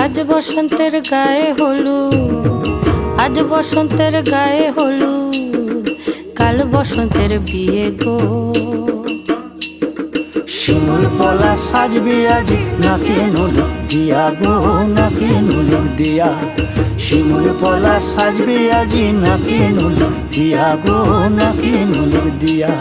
আজ বসন্তের গায়ে হলুদ, আজ বসন্তের গায়ে হলুদ, কাল বসন্তের বিয়ে গো। শিমুল পলা সাজবে আজি নাকে নুলুক দিয়া গো, নাকে নুলুক দিয়া। শিমুল পলা সাজবে আজি নাকে নুলুক দিয়া গো, নাকে নুলুক দিয়া।